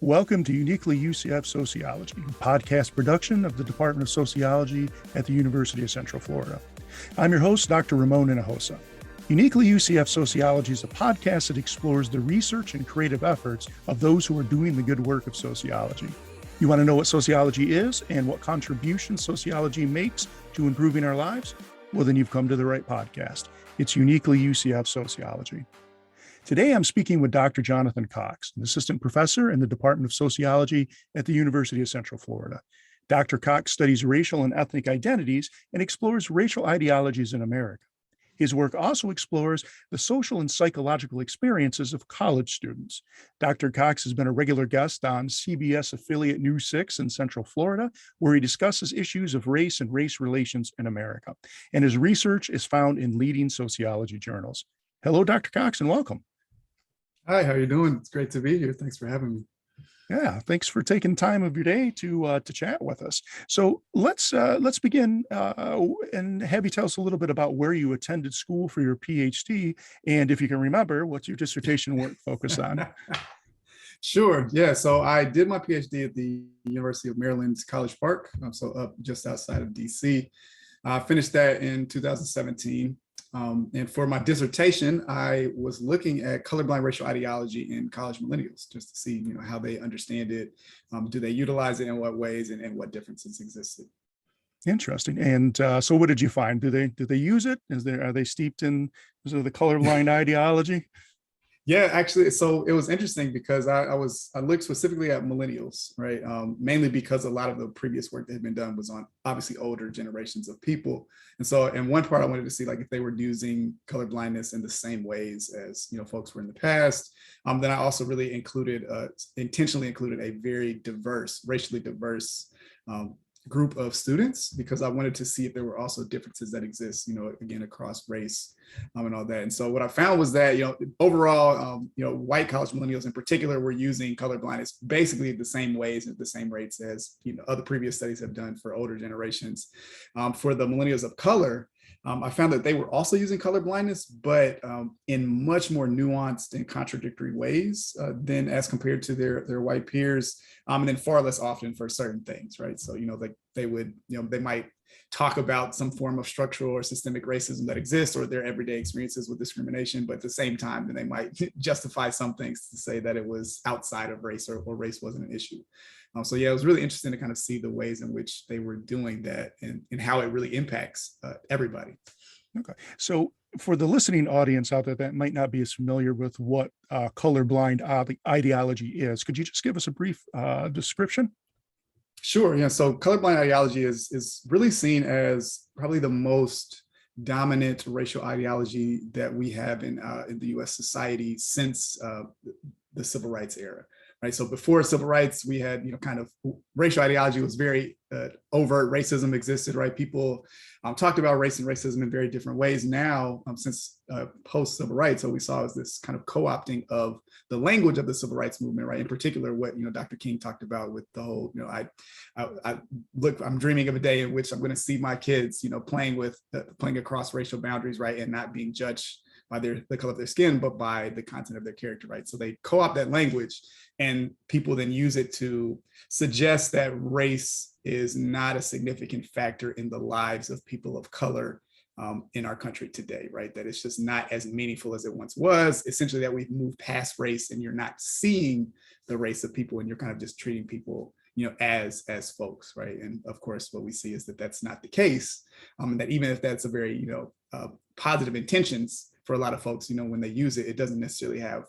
Welcome to Uniquely UCF Sociology, a podcast production of the Department of Sociology at the University of Central Florida. I'm your host, Dr. Ramon Hinojosa. Uniquely UCF Sociology is a podcast that explores the research and creative efforts of those who are doing the good work of sociology. You want to know what sociology is and what contributions sociology makes to improving our lives? Well, then you've come to the right podcast. It's Uniquely UCF Sociology. Today, I'm speaking with Dr. Jonathan Cox, an assistant professor in the Department of Sociology at the University of Central Florida. Dr. Cox studies racial and ethnic identities and explores racial ideologies in America. His work also explores the social and psychological experiences of college students. Dr. Cox has been a regular guest on CBS affiliate News 6 in Central Florida, where he discusses issues of race and race relations in America. And his research is found in leading sociology journals. Hello, Dr. Cox, and welcome. Hi, how are you doing? It's great to be here. Thanks for having me. Yeah, thanks for taking time of your day to chat with us. So let's begin and have you tell us a little bit about where you attended school for your PhD, and if you can remember, what's your dissertation work focused on? Sure. Yeah. So I did my PhD at the University of Maryland's College Park, so up just outside of DC. I finished that in 2017. And for my dissertation, I was looking at colorblind racial ideology in college millennials, just to see, how they understand it. Do they utilize it in what ways, and what differences existed? Interesting. And so, what did you find? Do they use it? Are they steeped in the colorblind ideology? Yeah, actually, so it was interesting because I looked specifically at millennials, right? Mainly because a lot of the previous work that had been done was on obviously older generations of people. And so in one part, I wanted to see like if they were using color blindness in the same ways as folks were in the past. Then I also really intentionally included a very diverse, racially diverse group of students, because I wanted to see if there were also differences that exist, again, across race and all that. And so what I found was that, overall, white college millennials in particular were using colorblindness basically the same ways at the same rates as, other previous studies have done for older generations. For the millennials of color, I found that they were also using color blindness, but in much more nuanced and contradictory ways than as compared to their white peers, and then far less often for certain things, right? So, they might talk about some form of structural or systemic racism that exists, or their everyday experiences with discrimination, but at the same time, then they might justify some things to say that it was outside of race, or race wasn't an issue. So yeah, it was really interesting to kind of see the ways in which they were doing that, and how it really impacts everybody. Okay. So for the listening audience out there that might not be as familiar with what colorblind ideology is, could you just give us a brief description? Sure. Yeah. So colorblind ideology is really seen as probably the most dominant racial ideology that we have in the U.S. society since the civil rights era. Right. So before civil rights, we had, kind of racial ideology was very overt. Racism existed, right? People talked about race and racism in very different ways. Now, since post civil rights, what we saw is this kind of co-opting of the language of the civil rights movement, right? In particular, what Dr. King talked about with the whole, I'm dreaming of a day in which I'm going to see my kids, playing across racial boundaries, right, and not being judged by the color of their skin, but by the content of their character, right? So they co-opt that language, and people then use it to suggest that race is not a significant factor in the lives of people of color in our country today, right? That it's just not as meaningful as it once was. Essentially, that we've moved past race, and you're not seeing the race of people, and you're kind of just treating people as folks, right? And of course, what we see is that that's not the case. And that even if that's a very, positive intentions for a lot of folks, when they use it, it doesn't necessarily have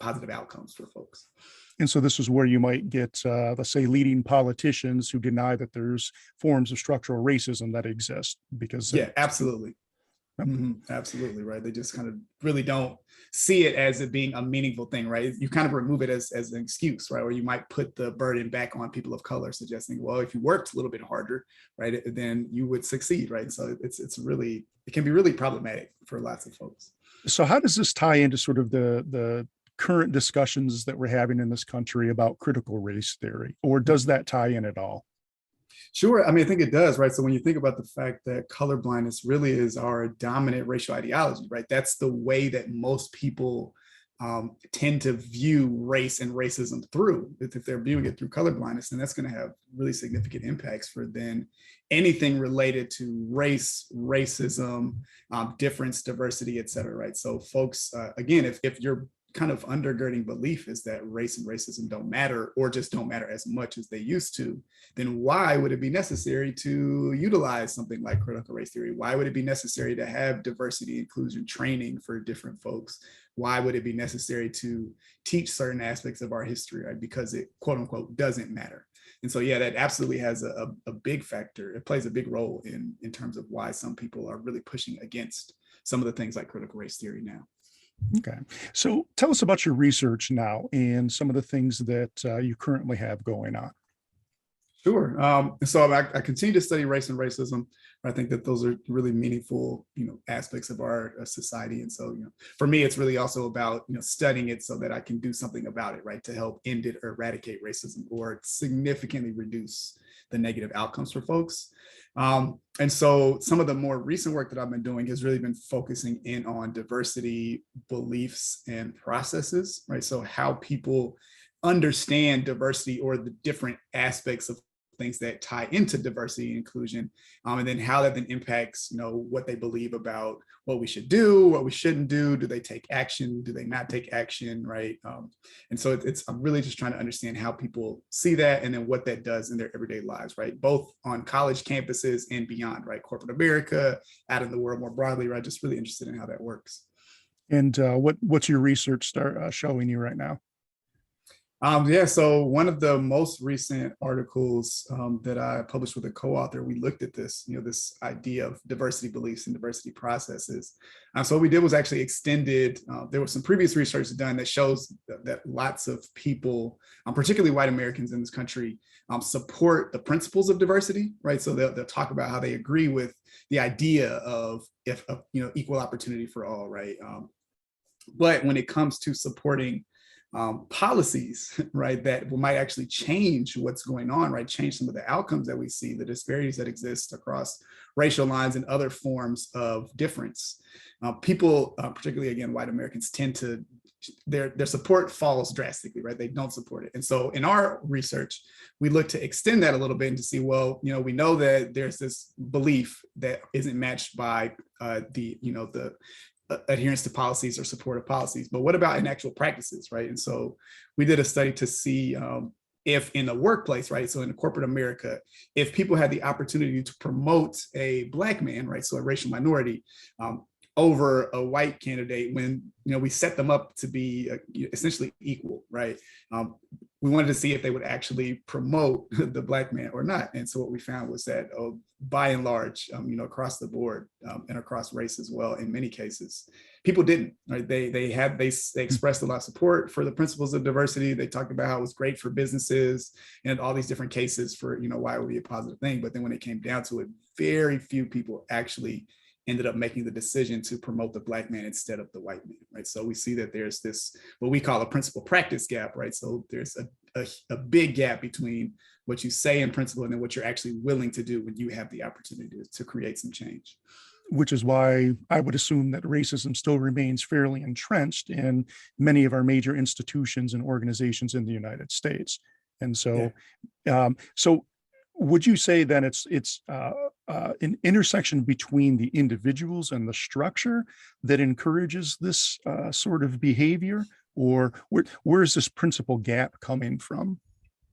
positive outcomes for folks. And so this is where you might get, let's say, leading politicians who deny that there's forms of structural racism that exist because. Yeah, absolutely. Mm-hmm. Absolutely. Right. They just kind of really don't see it as it being a meaningful thing, right? You kind of remove it as an excuse, right? Or you might put the burden back on people of color, suggesting, well, if you worked a little bit harder, right, then you would succeed, right? So it can be really problematic for lots of folks. So how does this tie into sort of the current discussions that we're having in this country about critical race theory, or does that tie in at all? Sure. I mean, I think it does, right? So when you think about the fact that colorblindness really is our dominant racial ideology, right? That's the way that most people tend to view race and racism through. If they're viewing it through colorblindness, then that's going to have really significant impacts for then anything related to race, racism, difference, diversity, et cetera, right? So folks, again, if you're kind of undergirding belief is that race and racism don't matter or just don't matter as much as they used to, then why would it be necessary to utilize something like critical race theory? Why would it be necessary to have diversity inclusion training for different folks? Why would it be necessary to teach certain aspects of our history, right? Because it quote unquote doesn't matter. And so, yeah, that absolutely has a big factor. It plays a big role in terms of why some people are really pushing against some of the things like critical race theory now. Okay. So tell us about your research now and some of the things that you currently have going on. Sure. So I continue to study race and racism. I think that those are really meaningful, aspects of our society. And so, for me, it's really also about, studying it so that I can do something about it, right? To help end it or eradicate racism or significantly reduce the negative outcomes for folks. And so some of the more recent work that I've been doing has really been focusing in on diversity, beliefs, and processes, right? So how people understand diversity or the different aspects of things that tie into diversity and inclusion, and then how that then impacts, what they believe about what we should do, what we shouldn't do. Do they take action? Do they not take action? Right. And so I'm really just trying to understand how people see that and then what that does in their everyday lives, right? Both on college campuses and beyond, right? Corporate America, out in the world more broadly, right? Just really interested in how that works. And what's your research showing you right now? So one of the most recent articles that I published with a co-author, we looked at this, this idea of diversity beliefs and diversity processes. So what we did was actually extended, there was some previous research done that shows that lots of people, particularly white Americans in this country, support the principles of diversity, right? So they'll talk about how they agree with the idea of equal opportunity for all, right? But when it comes to supporting policies, right, that might actually change what's going on, right, change some of the outcomes that we see, the disparities that exist across racial lines and other forms of difference. People, particularly again, white Americans, tend to their support falls drastically, right? They don't support it. And so in our research, we look to extend that a little bit and to see, well, we know that there's this belief that isn't matched by the adherence to policies or support of policies, but what about in actual practices, right? And so we did a study to see if in the workplace, right, so in corporate America, if people had the opportunity to promote a Black man, right, so a racial minority, over a white candidate when we set them up to be essentially equal, right? We wanted to see if they would actually promote the Black man or not. And so what we found was that by and large, across the board and across race as well, in many cases, people didn't, right? They expressed a lot of support for the principles of diversity. They talked about how it was great for businesses and all these different cases for, why it would be a positive thing. But then when it came down to it, very few people actually ended up making the decision to promote the Black man instead of the white man, right? So we see that there's this, what we call a principle practice gap, right? So there's a big gap between what you say in principle and then what you're actually willing to do when you have the opportunity to create some change. Which is why I would assume that racism still remains fairly entrenched in many of our major institutions and organizations in the United States. And so, so would you say then it's an intersection between the individuals and the structure that encourages this sort of behavior, or where is this principal gap coming from?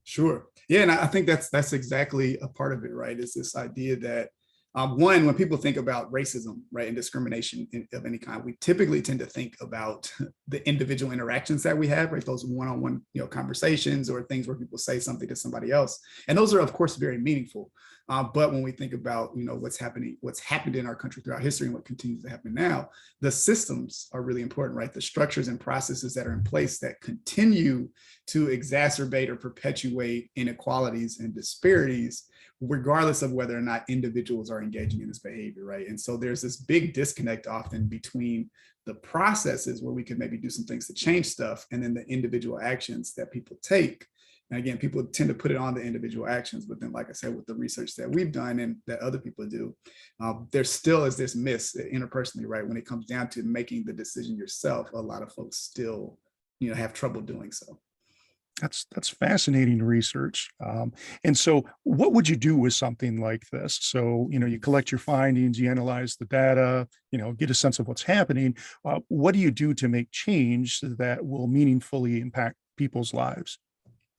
Sure. Yeah, and I think that's exactly a part of it, right? Is this idea that one, when people think about racism, right, and discrimination of any kind, we typically tend to think about the individual interactions that we have, right? Those one-on-one, conversations or things where people say something to somebody else, and those are of course very meaningful. But when we think about, what's happened in our country throughout history and what continues to happen now, the systems are really important, right? The structures and processes that are in place that continue to exacerbate or perpetuate inequalities and disparities, regardless of whether or not individuals are engaging in this behavior, right? And so there's this big disconnect often between the processes where we could maybe do some things to change stuff and then the individual actions that people take And again, people tend to put it on the individual actions, but then, like I said, with the research that we've done and that other people do, there still is this miss interpersonally, right? When it comes down to making the decision yourself, a lot of folks still, have trouble doing so. That's fascinating research. And so, what would you do with something like this? So, you collect your findings, you analyze the data, get a sense of what's happening. What do you do to make change that will meaningfully impact people's lives?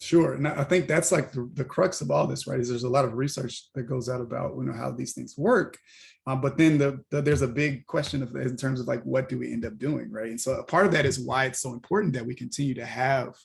Sure. And I think that's like the crux of all this, right? Is there's a lot of research that goes out about how these things work, but then there's a big question of in terms of like what do we end up doing, right? And so a part of that is why it's so important that we continue to have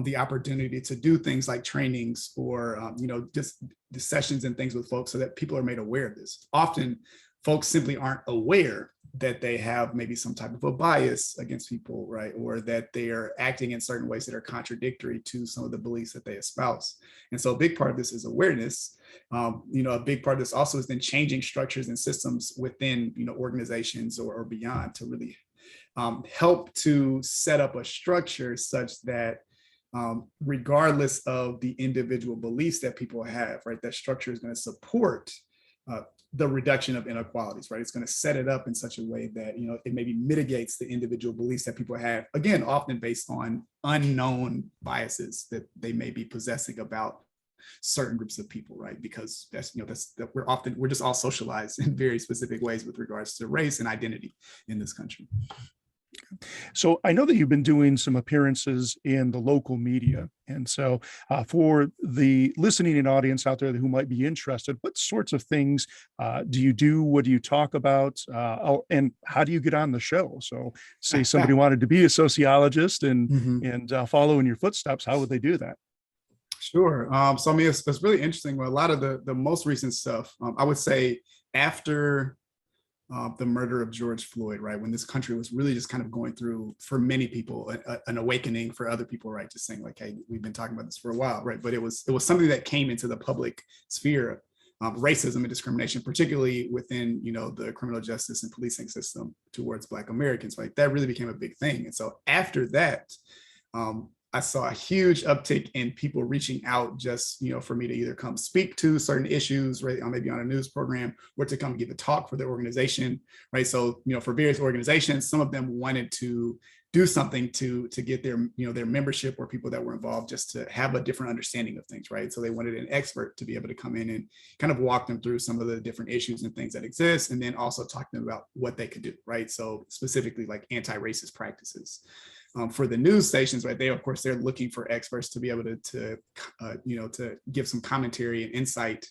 the opportunity to do things like trainings or just the sessions and things with folks so that people are made aware of this. Often, folks simply aren't aware that they have maybe some type of a bias against people, right? Or that they are acting in certain ways that are contradictory to some of the beliefs that they espouse. And so a big part of this is awareness. A big part of this also is then changing structures and systems within, organizations or beyond to really help to set up a structure such that regardless of the individual beliefs that people have, right, that structure is going to support the reduction of inequalities, right? It's going to set it up in such a way that, it maybe mitigates the individual beliefs that people have, again, often based on unknown biases that they may be possessing about certain groups of people, right? Because we're just all socialized in very specific ways with regards to race and identity in this country. So I know that you've been doing some appearances in the local media. And so for the listening audience out there who might be interested, what sorts of things do you do? What do you talk about? And how do you get on the show? So say somebody wanted to be a sociologist and follow in your footsteps, how would they do that? Sure. So I mean, it's really interesting. Well, a lot of the most recent stuff, I would say after the murder of George Floyd, right? When this country was really just kind of going through, for many people, an awakening, for other people, right? Just saying like, hey, we've been talking about this for a while, right? But it was something that came into the public sphere, racism and discrimination, particularly within, the criminal justice and policing system towards Black Americans, right? That really became a big thing. And so after that, I saw a huge uptick in people reaching out just, for me to either come speak to certain issues, right, or maybe on a news program, or to come give a talk for their organization, right? So, for various organizations, some of them wanted to do something to get their, their membership or people that were involved just to have a different understanding of things, right? So they wanted an expert to be able to come in and kind of walk them through some of the different issues and things that exist, and then also talk to them about what they could do, right? So specifically like anti-racist practices. For the news stations, right, they, of course, they're looking for experts to be able to give some commentary and insight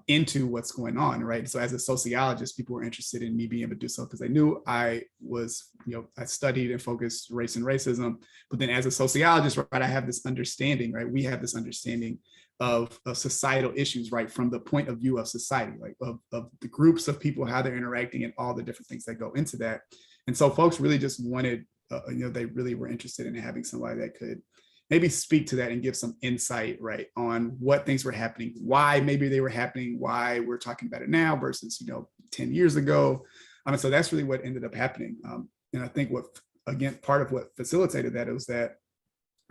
into what's going on, right? So as a sociologist, people were interested in me being able to do so because they knew I was, I studied and focused race and racism. But then as a sociologist, right, I have this understanding, right? We have this understanding of societal issues, right, from the point of view of society, like of the groups of people, how they're interacting and all the different things that go into that. And so folks really just wanted, they really were interested in having somebody that could maybe speak to that and give some insight, right, on what things were happening, why maybe they were happening, why we're talking about it now versus, 10 years ago. So that's really what ended up happening. And I think part of what facilitated that was that,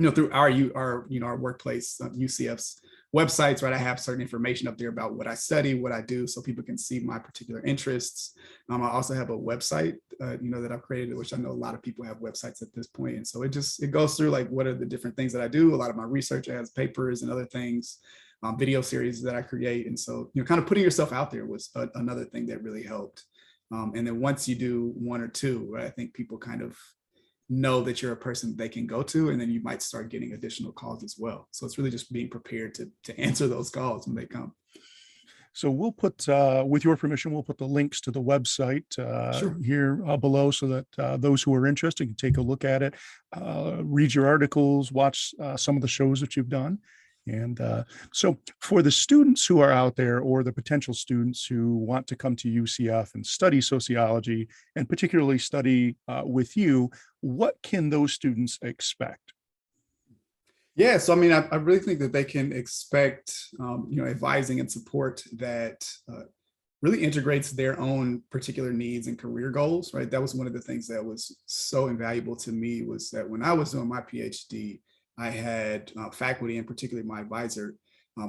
through our workplace, UCF's websites, right, I have certain information up there about what I study, what I do, so people can see my particular interests. I also have a website, that I've created, which I know a lot of people have websites at this point. And so it goes through like, what are the different things that I do? A lot of my research has papers and other things, video series that I create. And so, kind of putting yourself out there was another thing that really helped. And then once you do one or two, right, I think people kind of know that you're a person they can go to, and then you might start getting additional calls as well. So it's really just being prepared to answer those calls when they come. So we'll put, with your permission, we'll put the links to the website Sure. here below so that those who are interested can take a look at it, read your articles, watch some of the shows that you've done. And so for the students who are out there, or the potential students who want to come to UCF and study sociology, and particularly study with you, what can those students expect? Yeah, so I mean, I really think that they can expect, advising and support that really integrates their own particular needs and career goals, right? That was one of the things that was so invaluable to me, was that when I was doing my PhD, I had faculty, and particularly my advisor,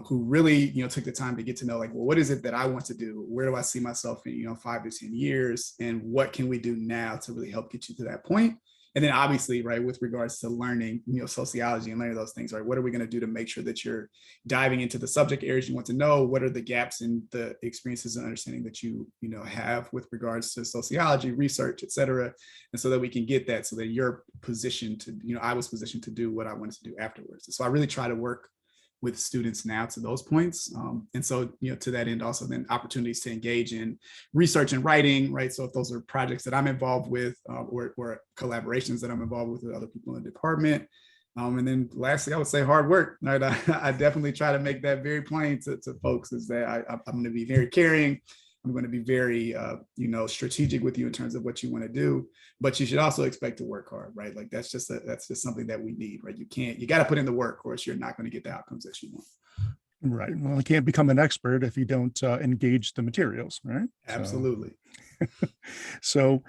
who really, took the time to get to know, like, well, what is it that I want to do? Where do I see myself in, 5 to 10 years? And what can we do now to really help get you to that point? And then obviously, right, with regards to learning, sociology and learning those things, right, what are we going to do to make sure that you're diving into the subject areas you want to know? What are the gaps in the experiences and understanding that have with regards to sociology, research, et cetera? And so that we can get that, so that you're positioned to, I was positioned to do what I wanted to do afterwards. And so I really try to work with students now to those points. And so, to that end, also then opportunities to engage in research and writing, right? So if those are projects that I'm involved with, or collaborations that I'm involved with other people in the department. And then lastly, I would say hard work, right? I definitely try to make that very plain to folks, is that I'm going to be very caring. I'm going to be very, strategic with you in terms of what you want to do, but you should also expect to work hard, right? Like that's just something that we need, right? You got to put in the work, or else you're not going to get the outcomes that you want. Right. Well, you can't become an expert if you don't engage the materials, right? Absolutely. So,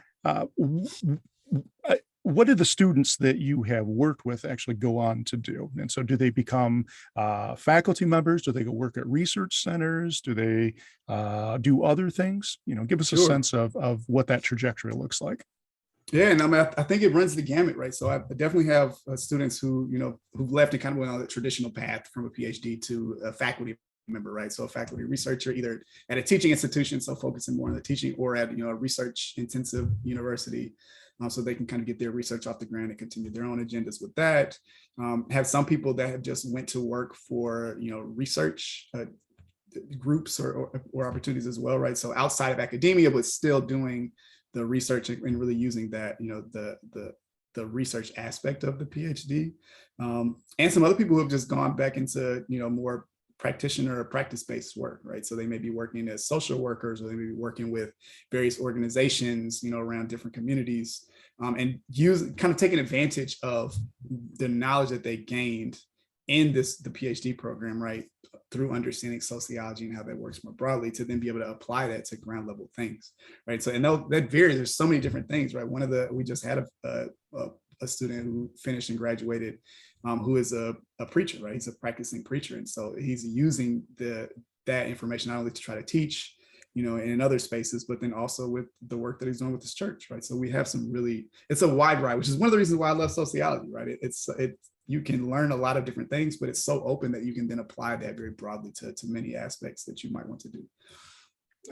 what do the students that you have worked with actually go on to do? And so do they become faculty members? Do they go work at research centers? Do they do other things? Give us a sense of what that trajectory looks like. Yeah, and I think it runs the gamut, right? So I definitely have students who, who've left and kind of went on the traditional path from a PhD to a faculty member, right? So a faculty researcher, either at a teaching institution, so focusing more on the teaching, or at, a research intensive university. So they can kind of get their research off the ground and continue their own agendas with that. Have some people that have just went to work for, research groups or opportunities as well, right? So outside of academia, but still doing the research and really using that, the research aspect of the PhD. And some other people who have just gone back into, more practitioner or practice-based work, right? So they may be working as social workers, or they may be working with various organizations, around different communities, and kind of taking advantage of the knowledge that they gained in the PhD program, right, through understanding sociology and how that works more broadly, to then be able to apply that to ground level things, right? So, and that varies. There's so many different things, right? We just had a student who finished and graduated, who is a preacher, right? He's a practicing preacher. And so he's using that information not only to try to teach, in other spaces, but then also with the work that he's doing with his church, right? So we have it's a wide variety, which is one of the reasons why I love sociology, right? You can learn a lot of different things, but it's so open that you can then apply that very broadly to many aspects that you might want to do.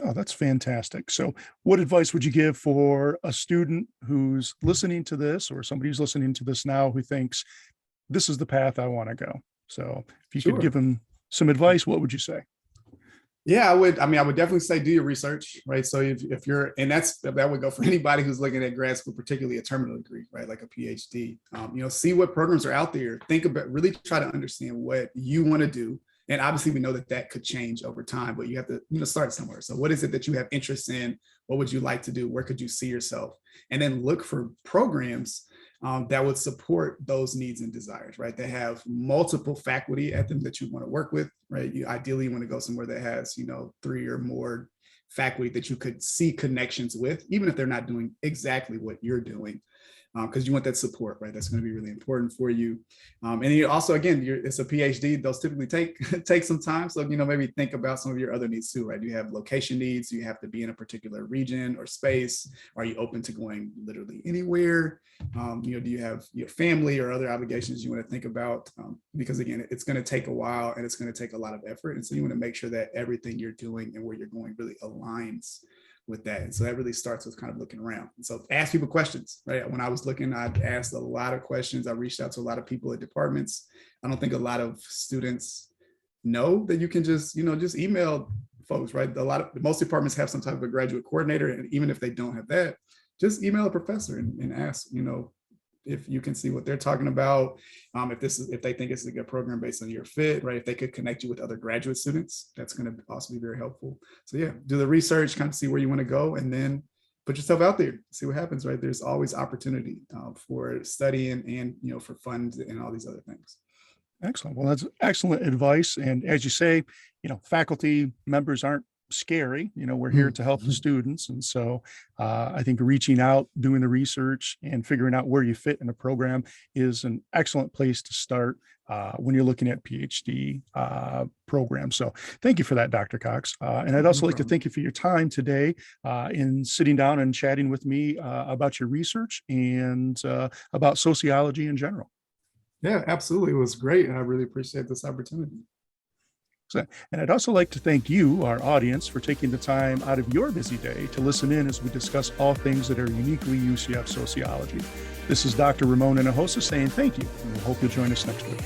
Oh, that's fantastic. So what advice would you give for a student who's listening to this, or somebody who's listening to this now who thinks this is the path I want to go? So if you could give them some advice, what would you say? Yeah, I would definitely say do your research, right? So if you're, and that would go for anybody who's looking at grad school, particularly a terminal degree, right? Like a PhD, see what programs are out there. Think about, really try to understand what you want to do. And obviously we know that could change over time, but you have to, start somewhere. So what is it that you have interest in? What would you like to do? Where could you see yourself? And then look for programs that would support those needs and desires, right? They have multiple faculty at them that you want to work with, right? You ideally want to go somewhere that has, 3 or more faculty that you could see connections with, even if they're not doing exactly what you're doing, because you want that support, right? That's going to be really important for you. And you also, again, it's a PhD. Those typically take some time. So, maybe think about some of your other needs too, right? You have location needs. You have to be in a particular region or space. Are you open to going literally anywhere? Do you have your family or other obligations you want to think about? Because again, it's going to take a while and it's going to take a lot of effort. And so you want to make sure that everything you're doing and where you're going really aligns with that. And so that really starts with kind of looking around. And so ask people questions, right? When I was looking, I asked a lot of questions. I reached out to a lot of people at departments. I don't think a lot of students know that you can just email folks, right? Most departments have some type of a graduate coordinator. And even if they don't have that, just email a professor and ask, if you can see what they're talking about, if they think it's a good program based on your fit, right? If they could connect you with other graduate students, that's going to also be very helpful. So yeah, do the research, kind of see where you want to go, and then put yourself out there, see what happens, right? There's always opportunity for studying and for funds and all these other things. Excellent. Well, that's excellent advice. And as you say, faculty members aren't scary. We're here to help the students. And so I think reaching out, doing the research, and figuring out where you fit in a program is an excellent place to start when you're looking at PhD programs. So thank you for that, Dr. Cox. And I'd also like to thank you for your time today in sitting down and chatting with me about your research and about sociology in general. Yeah, absolutely. It was great. And I really appreciate this opportunity. And I'd also like to thank you, our audience, for taking the time out of your busy day to listen in as we discuss all things that are uniquely UCF sociology. This is Dr. Ramon Hinojosa saying thank you, and we hope you'll join us next week.